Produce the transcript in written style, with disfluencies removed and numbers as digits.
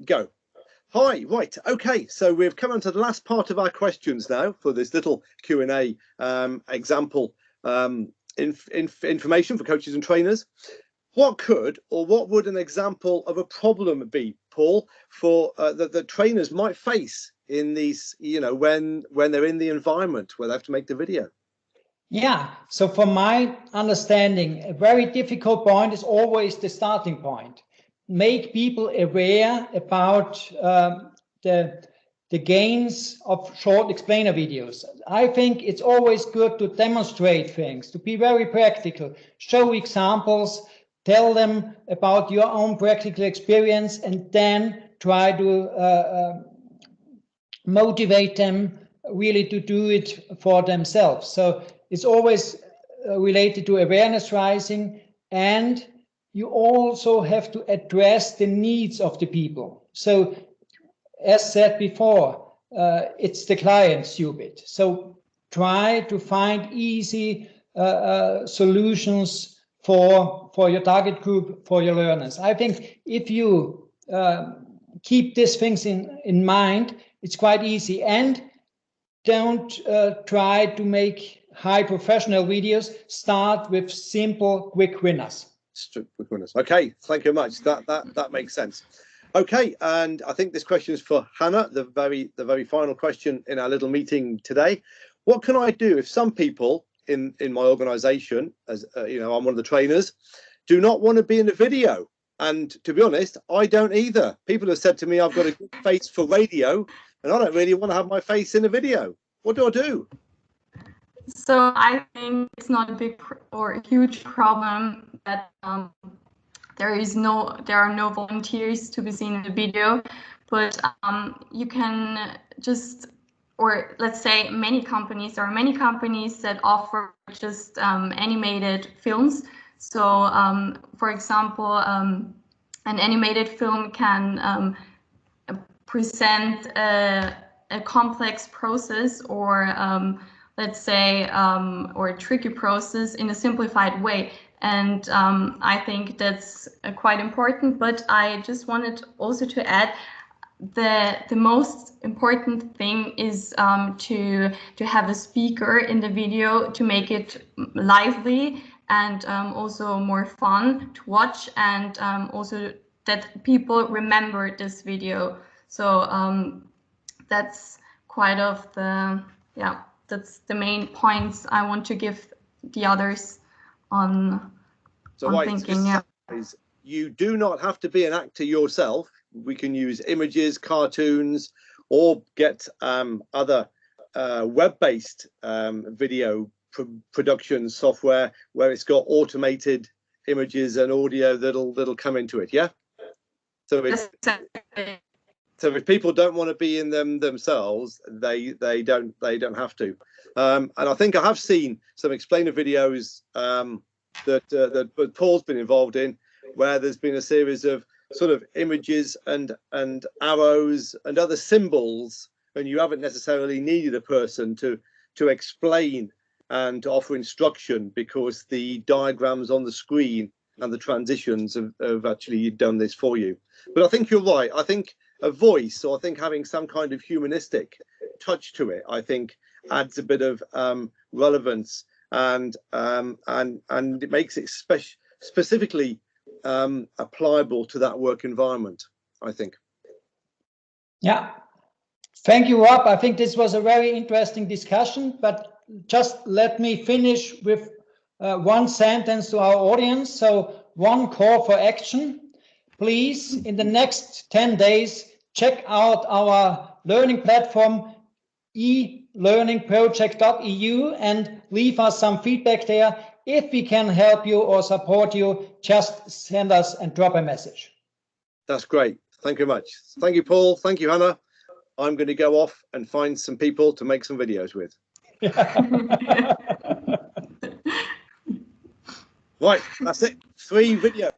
go. Hi, right, okay, so we've come on to the last part of our questions now for this little Q&A example information for coaches and trainers. What could or what would an example of a problem be, Paul, for that trainers might face in these, you know, when they're in the environment where they have to make the video? Yeah, so from my understanding, a very difficult point is always the starting point. Make people aware about the gains of short explainer videos. I think it's always good to demonstrate things, to be very practical, show examples, tell them about your own practical experience, and then try to motivate them really to do it for themselves. So it's always related to awareness raising, and you also have to address the needs of the people. So as said before, it's the client stupid. So try to find easy solutions for your target group, for your learners. I think if you keep these things in mind, it's quite easy. And don't try to make high professional videos. Start with simple, quick winners. Quick winners. Okay, thank you very much. That makes sense. Okay, and I think this question is for Hannah, the very final question in our little meeting today. What can I do if some people in my organization, as you know, I'm one of the trainers, do not want to be in the video? And to be honest, I don't either. People have said to me, I've got a good face for radio, and I don't really want to have my face in a video. What do I do? So I think it's not a big or a huge problem that there are no volunteers to be seen in the video, but you can just, or let's say there are many companies that offer just animated films. So for example, an animated film can present a complex process, or let's say or a tricky process in a simplified way. And I think that's quite important. But I just wanted also to add the most important thing is to have a speaker in the video to make it lively and also more fun to watch, and also that people remember this video. So that's quite of the, yeah, that's the main points I want to give the others on thinking. Yeah, is you do not have to be an actor yourself. We can use images, cartoons, or get other web-based video production software where it's got automated images and audio that'll come into it. Yeah. So it's so if people don't want to be in them themselves, they don't have to. And I think I have seen some explainer videos that Paul's been involved in, where there's been a series of sort of images and arrows and other symbols, and you haven't necessarily needed a person to explain and to offer instruction, because the diagrams on the screen and the transitions have actually done this for you. But I think you're right. I think a voice, or I think having some kind of humanistic touch to it, I think adds a bit of relevance, and it makes it specifically applicable to that work environment, I think. Yeah, thank you, Rob. I think this was a very interesting discussion, but just let me finish with one sentence to our audience. So, one call for action. Please, in the next 10 days, check out our learning platform, elearningproject.eu, and leave us some feedback there. If we can help you or support you, just send us and drop a message. That's great. Thank you very much. Thank you, Paul. Thank you, Hannah. I'm going to go off and find some people to make some videos with. Right, that's it. 3 videos.